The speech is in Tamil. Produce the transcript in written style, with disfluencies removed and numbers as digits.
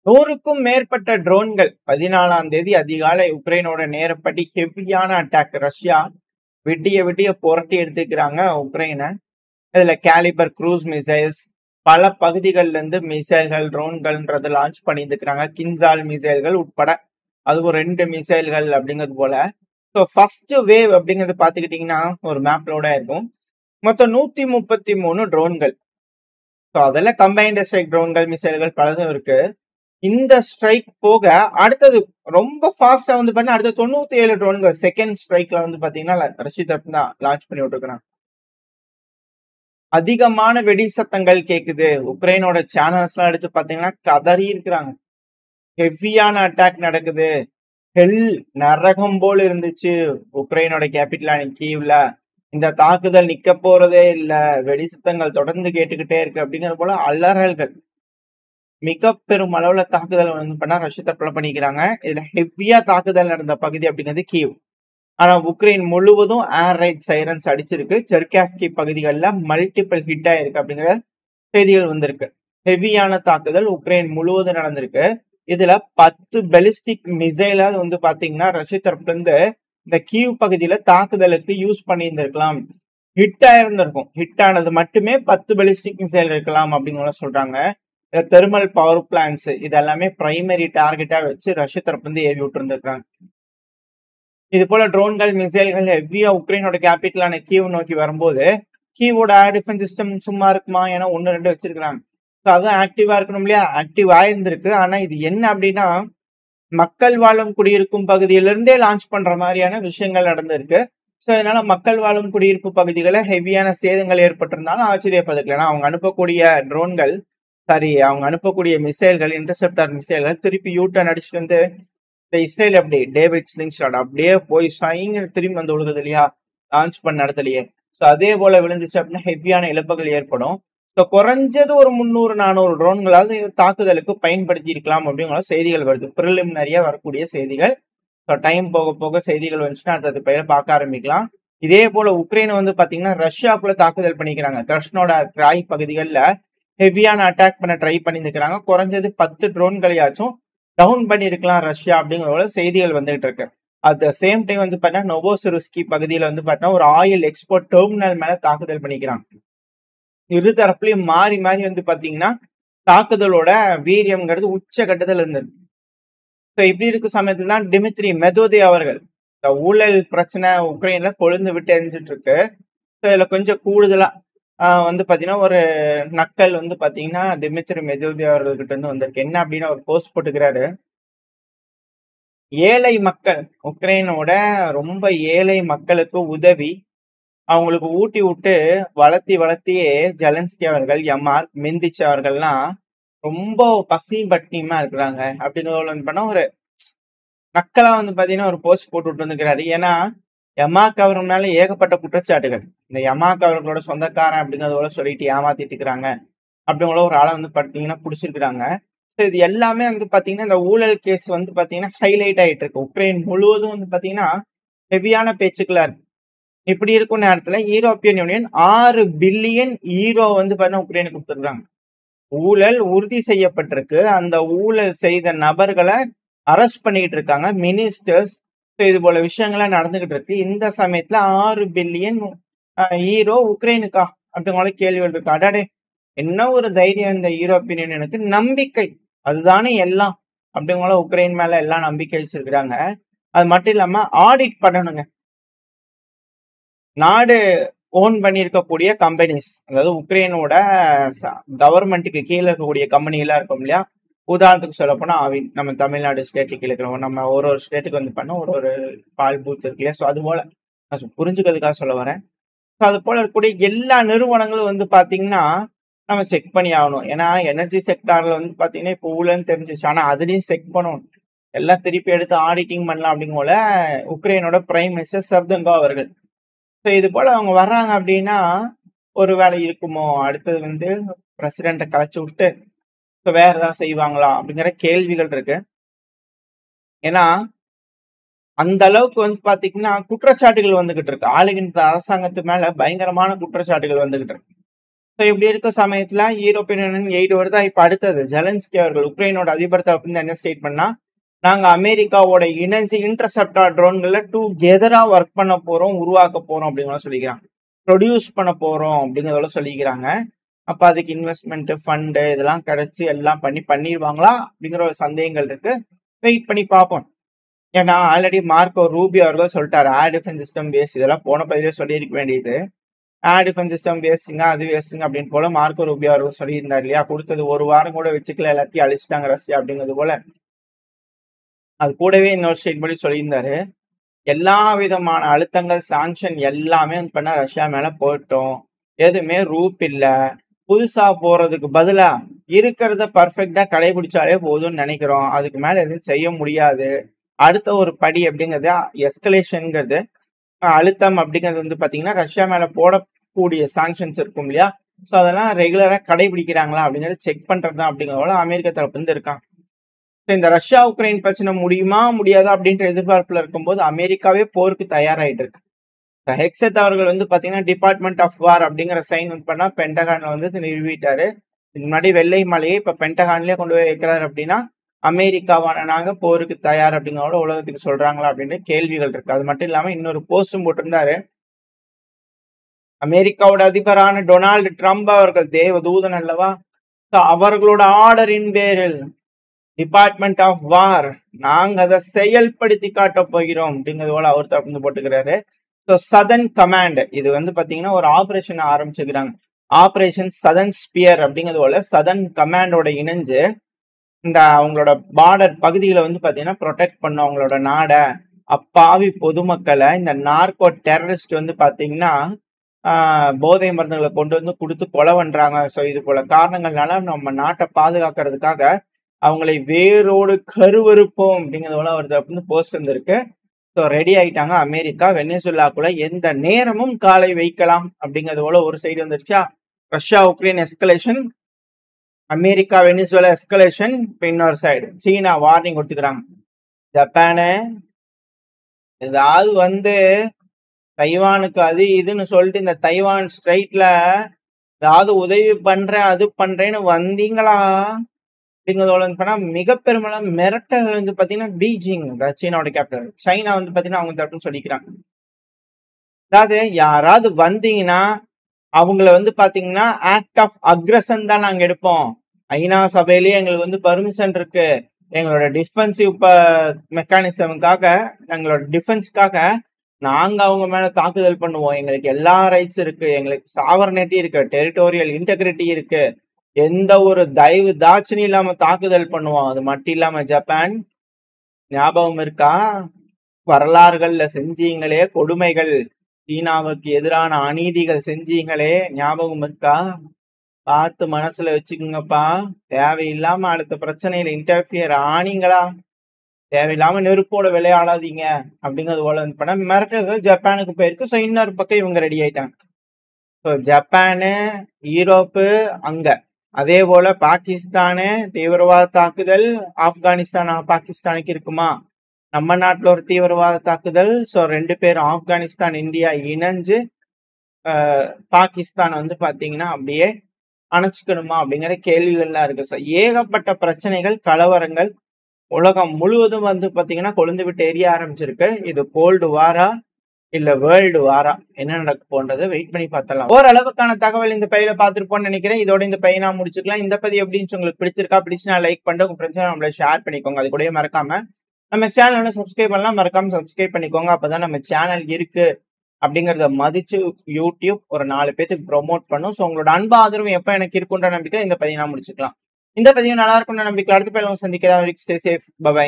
100க்கும் மேற்பட்ட ட்ரோன்கள் 14ஆம் தேதி அதிகாலை உக்ரைனோட நேரப்படி ஹெவியான அட்டாக். ரஷ்யா விடிய விடிய புரட்டி எடுத்துக்கிறாங்க உக்ரைனை. இதுல கேலிபர் க்ரூஸ் மிசைல்ஸ் பல பகுதிகள்ல இருந்து மிசைல்கள் ட்ரோன்கள்ன்றது லான்ச் பண்ணியிருக்கிறாங்க. கின்சால் மிசைல்கள் உட்பட அதுவும் 2 மிசைல்கள் அப்படிங்கிறது போல. ஸோ ஃபர்ஸ்ட் வேவ் அப்படிங்கிறது பாத்துக்கிட்டீங்கன்னா ஒரு மேப்லோட இருக்கும். மொத்தம் 133 ட்ரோன்கள். ஸோ அதெல்லாம் கம்பைன்டு ஸ்ட்ரைக் ட்ரோன்கள் மிசைல்கள் பலதும் இருக்கு. இந்த ஸ்ட்ரைக் போக அடுத்தது ரொம்ப ஃபாஸ்டா வந்து பண்ண அடுத்த 97 ட்ரோன்கள் செகண்ட் ஸ்ட்ரைக்ல வந்து பாத்தீங்கன்னா ரஷ்யா தரப்பு தான் லான்ச் பண்ணி விட்டுருக்காங்க. அதிகமான வெடி சத்தங்கள் கேக்குது. உக்ரைனோட சேனல்ஸ் எல்லாம் எடுத்து பாத்தீங்கன்னா கதறி இருக்கிறாங்க. ஹெவியான அட்டாக் நடக்குது. ஹெல் நரகம் போல இருந்துச்சு உக்ரைனோட கேபிட்டலான கீவ்ல. இந்த தாக்குதல் நிக்க போறதே இல்ல, வெடி சத்தங்கள் தொடர்ந்து கேட்டுக்கிட்டே இருக்கு அப்படிங்கிறது போல அலறல்கள். மிக பெரும் அளவுல தாக்குதல் வந்து பண்ணா ரஷ்யா தரப்புல பண்ணிக்கிறாங்க. இதுல ஹெவியா தாக்குதல் நடந்த பகுதி அப்படிங்கிறது கீவ். ஆனா உக்ரைன் முழுவதும் ஏர் ரைட் சைரன்ஸ் அடிச்சிருக்கு. செர்காஸ்கி பகுதிகளில் மல்டிபிள் ஹிட் ஆயிருக்கு அப்படிங்கிற செய்திகள் வந்திருக்கு. ஹெவியான தாக்குதல் உக்ரைன் முழுவதும் நடந்திருக்கு. இதுல 10 பெலிஸ்டிக் மிசைலாவது வந்து பாத்தீங்கன்னா ரஷ்ய தரப்புல இருந்து இந்த கீவ் பகுதியில தாக்குதலுக்கு யூஸ் பண்ணியிருந்திருக்கலாம். ஹிட் ஆயிருந்திருக்கும். ஹிட் ஆனது மட்டுமே 10 பெலிஸ்டிக் மிசைல் இருக்கலாம் அப்படிங்கிற சொல்றாங்க. தெர்மல் பவர் பிளான்ஸ் இதெல்லாமே பிரைமரி டார்கெட்டா வச்சு ரஷ்ய தரப்புல இருந்து ஏவி விட்டு இருந்திருக்காங்க. இது போல ட்ரோன்கள் மிசைல்கள் ஹெவியா உக்ரைனோட கேபிட்டலான கீவ் நோக்கி வரும்போது கீவோட ஏர் டிஃபென்ஸ் சிஸ்டம் சும்மா இருக்குமா? ஏன்னா 1-2 வச்சிருக்காங்க. ஸோ அதுவும் ஆக்டிவா இருக்கணும் இல்லையா? ஆக்டிவ் ஆயிருந்திருக்கு. ஆனா இது என்ன அப்படின்னா மக்கள் வாழும் குடியிருக்கும் பகுதியிலிருந்தே லான்ச் பண்ற மாதிரியான விஷயங்கள் நடந்திருக்கு. ஸோ அதனால மக்கள் வாழும் குடியிருப்பு பகுதிகளை ஹெவியான சேதங்கள் ஏற்பட்டிருந்தாலும் ஆச்சரியப்பதற்கு. ஏன்னா அவங்க அனுப்பக்கூடிய ட்ரோன்கள் அவங்க அனுப்பக்கூடிய மிசைல்கள் இன்டர்செப்டர் மிசைல்கள் திருப்பி யூட்டர்ன் அடிச்சுட்டு வந்து இந்த இஸ்ரேல் அப்படி டேவிட் ஸ்லிங்ஷாட் அப்படியே போய் ஸ்வைங்கன்னு திரும்பி வந்து விழுகுது இல்லையா லான்ச் பண்ண இடத்துலயே. ஸோ அதே போல விழுந்துச்சு அப்படின்னா ஹெவியான இழப்புகள் ஏற்படும். ஸோ குறைஞ்சது ஒரு 300-400 ட்ரோன்களாவது தாக்குதலுக்கு பயன்படுத்தி இருக்கலாம் அப்படிங்கிற செய்திகள் வருது. ப்ரிலிமினரியா வரக்கூடிய செய்திகள். ஸோ டைம் போக போக செய்திகள் வந்துச்சுன்னா அடுத்தது பெயரை பார்க்க ஆரம்பிக்கலாம். இதே போல உக்ரைனை வந்து பாத்தீங்கன்னா ரஷ்யாக்குள்ள தாக்குதல் பண்ணிக்கிறாங்க. கிரஷ்னோட கிராய் பகுதிகளில் ஹெவியான அட்டாக் பண்ண ட்ரை பண்ணிருக்கிறாங்க. குறைஞ்சது 10 ட்ரோன்களையாச்சும் டவுன் பண்ணிருக்கலாம் ரஷ்யா அப்படிங்கிற செய்திகள் வந்துகிட்டு இருக்கு. அட் த சேம் டைம் வந்து பாத்தீங்கன்னா நோவோசிரிஸ்கி பகுதியில வந்து பாத்தீங்கன்னா ஒரு ஆயில் எக்ஸ்போர்ட் டெர்மினல் மேல தாக்குதல் பண்ணிக்கிறாங்க. இரு தரப்புலயும் மாறி மாறி வந்து பாத்தீங்கன்னா தாக்குதலோட வீரியம்ங்கிறது உச்ச கட்டத்தில் இருந்தது. ஸோ இப்படி இருக்கும் சமயத்துல தான் டிமித்ரி மெதோதே அவர்கள் இந்த ஊழல் பிரச்சனை உக்ரைன்ல கொழுந்து விட்டு எரிஞ்சிட்டு இருக்கு. ஸோ இதுல கொஞ்சம் கூடுதலா வந்து பாத்தீங்கன்னா ஒரு நக்கல் வந்து பாத்தீங்கன்னா டிமித்ரி மெதோதே அவர்கள்கிட்ட இருந்து வந்திருக்கு. என்ன அப்படின்னா ஒரு போஸ்ட் போட்டுக்கிறாரு. ஏழை மக்கள் உக்ரைனோட ரொம்ப ஏழை மக்களுக்கு உதவி அவங்களுக்கு ஊட்டி விட்டு வளர்த்தியே ஜெலன்ஸ்கி அவர்கள் யமார் மெந்திச் அவர்கள்லாம் ரொம்ப பசி பட்டினியுமா இருக்கிறாங்க அப்படிங்கிறத வந்து பண்ண ஒரு நக்கலா வந்து பாத்தீங்கன்னா ஒரு போஸ்ட் போட்டு விட்டு வந்துக்கிறாரு. ஏன்னா யமாக் அவர்கள் மேல ஏகப்பட்ட குற்றச்சாட்டுகள். இந்த யமாக் அவர்களோட சொந்தக்காரன் அப்படிங்கிறதோட சொல்லிட்டு ஏமாத்திட்டு இருக்கிறாங்க அப்படிங்கிற ஒரு ஆளை வந்து பார்த்தீங்கன்னா பிடிச்சிருக்கிறாங்க. ஸோ இது எல்லாமே வந்து பாத்தீங்கன்னா இந்த ஊழல் கேஸ் வந்து பாத்தீங்கன்னா ஹைலைட் ஆயிட்டு இருக்கு. உக்ரைன் முழுவதும் வந்து பாத்தீங்கன்னா ஹெவியான பேச்சுக்களா இருக்கு. இப்படி இருக்கும் நேரத்துல யூரோப்பியன் யூனியன் 6 பில்லியன் யூரோ வந்து பாத்தீங்கன்னா உக்ரைனுக்கு கொடுத்துருக்காங்க. ஊழல் உறுதி செய்யப்பட்டிருக்கு. அந்த ஊழல் செய்த நபர்களை அரெஸ்ட் பண்ணிக்கிட்டு இருக்காங்க மினிஸ்டர்ஸ். இது போல விஷயங்கள்லாம் நடந்துகிட்டு இருக்கு. இந்த சமயத்துல 6 பில்லியன் யூரோ உக்ரைனுக்கா அப்படிங்கிற கேள்விகள் இருக்கு. அடாடே என்ன ஒரு தைரியம் இந்த யூரோப்பியன் யூனியனுக்கு. நம்பிக்கை அதுதானே எல்லாம் அப்படிங்கிற உக்ரைன் மேல எல்லாம் நம்பிக்கை வச்சிருக்கிறாங்க. அது மட்டும் இல்லாம ஆடிட் பண்ணணுங்க. நாடு ஓன் பண்ணியிருக்கக்கூடிய கம்பெனிஸ், அதாவது உக்ரைனோட கவர்மெண்ட்டுக்கு கீழே இருக்கக்கூடிய கம்பெனிலாம் இருக்கும் இல்லையா. உதாரணத்துக்கு சொல்ல போனா நம்ம தமிழ்நாடு ஸ்டேட்டுக்கு கீழே இருக்கிறோம். நம்ம ஒரு ஸ்டேட்டுக்கு வந்து பண்ண ஒரு பால் பூத் இருக்கு இல்லையா. ஸோ அது போல நான் புரிஞ்சுக்கிறதுக்காக சொல்ல வரேன். ஸோ அது போல இருக்கக்கூடிய எல்லா நிறுவனங்களும் வந்து பாத்தீங்கன்னா நம்ம செக் பண்ணி ஆகணும். ஏன்னா எனர்ஜி செக்டார்ல வந்து பாத்தீங்கன்னா இப்போ ஊழல்னு தெரிஞ்சிச்சு. ஆனா அதுலயும் செக் பண்ணணும். எல்லாம் திருப்பி எடுத்து ஆடிட்டிங் பண்ணலாம் அப்படிங்கோல உக்ரைனோட பிரைம் மினிஸ்டர் சர்தங்கோ அவர்கள். ஸோ இது போல அவங்க வர்றாங்க அப்படின்னா ஒரு வேலை இருக்குமோ, அடுத்தது வந்து பிரசிடென்ட்டை கலைச்சு விட்டு வேற ஏதாவது செய்வாங்களா அப்படிங்கிற கேள்விகள் இருக்கு. ஏன்னா அந்த அளவுக்கு வந்து பாத்தீங்கன்னா குற்றச்சாட்டுகள் வந்துகிட்டு இருக்கு. ஆளுகின்ற அரசாங்கத்து மேல பயங்கரமான குற்றச்சாட்டுகள் வந்துகிட்டு இருக்கு. ஸோ இப்படி இருக்க சமயத்துல யூரோப்பியன் யூனியன் எய்டு வருதா. இப்ப அடுத்தது ஜெலன்ஸ்கி அவர்கள் உக்ரைனோட அதிபர் தரப்புல என்ன ஸ்டேட் பண்ணா, நாங்க அமெரிக்காவோட இணைஞ்சு இன்டர்செப்டார் ட்ரோன்களை டுகெதரா ஒர்க் பண்ண போறோம், உருவாக்க போறோம் அப்படிங்கிற சொல்லிக்கிறாங்க. ப்ரொடியூஸ் பண்ண போறோம் அப்படிங்கிறதோட சொல்லிக்கிறாங்க. அப்ப அதுக்கு இன்வெஸ்ட்மெண்ட் ஃபண்டு இதெல்லாம் கிடைச்சு எல்லாம் பண்ணிடுவாங்களா அப்படிங்கிற ஒரு சந்தேகங்கள் இருக்கு. வெயிட் பண்ணி பார்ப்போம். ஏன்னா ஆல்ரெடி மார்க்கோ ரூபியோ அவர்கள் சொல்லிட்டாரு, ஏர் டிஃபென்ஸ் சிஸ்டம் வேஸ்ட். இதெல்லாம் போன பதிலே சொல்லியிருக்க வேண்டியது. ஏர் டிஃபென்ஸ் சிஸ்டம் வேஸ்ட்டுங்க, அது வேஸ்ட்டுங்க அப்படின்னு போல மார்க்கோ ரூபியோ அவர்கள் சொல்லியிருந்தார் இல்லையா. கொடுத்தது ஒரு வாரம் கூட வச்சுக்கல, எல்லாத்தையும் அழிச்சிட்டாங்க ரஷ்யா அப்படிங்கிறது போல. அது கூடவே இன்னொரு ஸ்டேட்மெண்ட் சொல்லியிருந்தாரு, எல்லா விதமான அழுத்தங்கள் சாங்ஷன் எல்லாமே பண்ண ரஷ்யா மேல போயிட்டோம், எதுவுமே ரூப் இல்ல, புதுசா போறதுக்கு பதிலா இருக்கிறத பர்ஃபெக்டா கடைபிடிச்சாலே போதும்னு நினைக்கிறோம், அதுக்கு மேல எதுவும் செய்ய முடியாது. அடுத்த ஒரு படி அப்படிங்கிறது எஸ்கலேஷன்ங்கிறது, அழுத்தம் அப்படிங்கிறது வந்து பாத்தீங்கன்னா ரஷ்யா மேல போடக்கூடிய சாங்ஷன்ஸ் இருக்கும் இல்லையா. ஸோ அதெல்லாம் ரெகுலரா கடைபிடிக்கிறாங்களா அப்படிங்கறத செக் பண்றதுதான் அப்படிங்கிறதோட அமெரிக்கா தரப்பு வந்து இருக்காங்க. இந்த ரஷ்யா உக்ரைன் பிரச்சனை முடியுமா முடியாதா அப்படின்ற எதிர்பார்ப்புல இருக்கும்போது அமெரிக்காவே போருக்கு தயாராயிட்டு இருக்கு. ஹெக்ஸத் அவர்கள் வந்து பாத்தீங்கன்னா டிபார்ட்மெண்ட் ஆஃப் வார் அப்படிங்கிற சைன் வந்து பண்ணா பென்டகான்ல வந்து நிறுவிட்டாரு. இதுக்கு முன்னாடி வெள்ளை மாளிகை இப்ப பென்டகான்லயே கொண்டு போய் வைக்கிறாரு. அப்படின்னா அமெரிக்காவான நாங்க போருக்கு தயார் அப்படிங்கிறத உலகத்துக்கு சொல்றாங்களா அப்படின்னு கேள்விகள் இருக்கு. அது மட்டும் இல்லாம இன்னொரு போஸ்டும் போட்டிருந்தாரு, அமெரிக்காவோட அதிபரான டொனால்டு ட்ரம்ப் அவர்கள் தேவ தூதன் அல்லவா, அவர்களோட ஆர்டரின் பேரில் டிபார்ட்மெண்ட் ஆஃப் வார் நாங்க அதை செயல்படுத்தி காட்ட போகிறோம் அப்படிங்கிறது போல அவர் தரப்பு போட்டுக்கிறாரு. ஸோ சதர்ன் கமாண்ட் இது வந்து பாத்தீங்கன்னா ஒரு ஆபரேஷன் ஆரம்பிச்சுக்கிறாங்க. ஆபரேஷன் சதர்ன் ஸ்பியர் அப்படிங்கிறது போல சதர்ன் கமாண்டோட இணைஞ்சு இந்த அவங்களோட பார்டர் பகுதிகளை வந்து பாத்தீங்கன்னா ப்ரொடெக்ட் பண்ணும் அவங்களோட நாடை, அப்பாவி பொதுமக்களை. இந்த நார்கோ டெரரிஸ்ட் வந்து பாத்தீங்கன்னா போதை மருந்துகளை கொண்டு வந்து கொடுத்து கொலை பண்றாங்க. ஸோ இது போல காரணங்கள்னால நம்ம நாட்டை பாதுகாக்கிறதுக்காக அவங்களை வேரோடு கருவறுப்போம் அப்படிங்கிறது போல ஒரு தரப்பு போஸ்ட் வந்திருக்கு. ஸோ ரெடி ஆயிட்டாங்க அமெரிக்கா. வெனிசுலாக்குள்ள எந்த நேரமும் காலை வைக்கலாம் அப்படிங்கிறது போல ஒரு சைடு வந்துருச்சா. Russia Ukraine escalation, America Venezuela escalation. இப்போ இன்னொரு சைடு சீனா வார்னிங் கொடுத்துக்கிறாங்க. ஜப்பானு ஏதாவது வந்து தைவானுக்கு அது இதுன்னு சொல்லிட்டு இந்த தைவான் ஸ்ட்ரைட்ல ஏதாவது உதவி பண்றேன் அது பண்றேன்னு வந்தீங்களா அப்படிங்கிறதோட மிக பெருமளவு மிரட்டல் வந்து பாத்தீங்கன்னா பீஜிங், சீனாவோட கேபிட்டல், சைனா வந்து பாத்தீங்கன்னா அவங்க தரப்புன்னு சொல்லிக்கிறாங்க. அதாவது யாராவது வந்தீங்கன்னா அவங்கள வந்து பாத்தீங்கன்னா ஆக்ட் ஆஃப் அக்ரஷன் தான் நாங்க எடுப்போம். ஐநா சபையிலேயே எங்களுக்கு வந்து பர்மிஷன் இருக்கு. எங்களோட டிஃபென்சிவ் மெக்கானிசமுக்காக, எங்களோட டிஃபென்ஸ்க்காக நாங்க அவங்க மேல தாக்குதல் பண்ணுவோம். எங்களுக்கு எல்லா ரைட்ஸ் இருக்கு, எங்களுக்கு சாவர்னிட்டி இருக்கு, டெரிட்டோரியல் இன்டெகிரிட்டி இருக்கு, எந்த ஒரு தயவு தாட்சணி இல்லாம தாக்குதல் பண்ணுவோம். அது மட்டும் இல்லாம ஜப்பான் ஞாபகம் இருக்கா, வரலாறுகள்ல செஞ்சீங்களே கொடுமைகள், சீனாவுக்கு எதிரான அநீதிகள் செஞ்சீங்களே ஞாபகம் இருக்கா, பார்த்து மனசுல வச்சுக்கோங்கப்பா. தேவையில்லாம அடுத்த பிரச்சனையில இன்டர்ஃபியர் ஆனீங்களா, தேவையில்லாம நெருப்போட விளையாடாதீங்க அப்படிங்கிறது போல பண்ண மிரட்டல்கள் ஜப்பானுக்கு போயிருக்கு. ஸோ இன்னொரு பக்கம் இவங்க ரெடி ஆயிட்டாங்க. ஸோ ஜப்பானு யூரோப்பு அங்க, அதே போல பாகிஸ்தானு தீவிரவாத தாக்குதல், ஆப்கானிஸ்தான் பாகிஸ்தானுக்கு இருக்குமா, நம்ம நாட்டுல ஒரு தீவிரவாத தாக்குதல். ஸோ ரெண்டு பேரும் ஆப்கானிஸ்தான் இந்தியா இணைஞ்சு பாகிஸ்தான் வந்து பாத்தீங்கன்னா அப்படியே அணைச்சிக்கணுமா அப்படிங்கிற கேள்விகள்லாம் இருக்கு. ஸோ ஏகப்பட்ட பிரச்சனைகள் கலவரங்கள் உலகம் முழுவதும் வந்து பாத்தீங்கன்னா கொழுந்து விட்டு எரிய ஆரம்பிச்சிருக்கு. இது கோல்டு வாரா இல்ல வேர்ல்டு வாரா, என்ன நடக்க போன்றதை வெயிட் பண்ணி பார்த்தலாம். ஓரளவுக்கான தகவல் இந்த பையில பார்த்துருப்போம்னு நினைக்கிறேன். இதோட இந்த பையனா முடிச்சுக்கலாம். இந்த பதிவு எப்படின்னு உங்களுக்கு பிடிச்சிருக்கா, பிடிச்சுனா லைக் பண்ணிட்டு உங்க ஃப்ரெண்ட்ஸ் நம்மள ஷேர் பண்ணிக்கோங்க. அது கூட மறக்காம நம்ம சேனல் சப்ஸ்கிரைப் பண்ணலாம், மறக்காம சப்ஸ்கிரைப் பண்ணிக்கோங்க. அப்பதான் நம்ம சேனல் இருக்கு அப்படிங்கறத மதிச்சு யூடியூப் ஒரு 4 பேருக்கு ப்ரொமோட் பண்ணும். ஸோ உங்களோட அன்பு ஆதரவு எப்ப எனக்கு இருக்குன்ற நம்பிக்கை இந்த பதிவு நான் முடிச்சுக்கலாம். இந்த பதிவு நல்லா இருக்கும்னு நம்பிக்கை அடுத்த பையில சந்திக்கிறேன். Stay safe, by.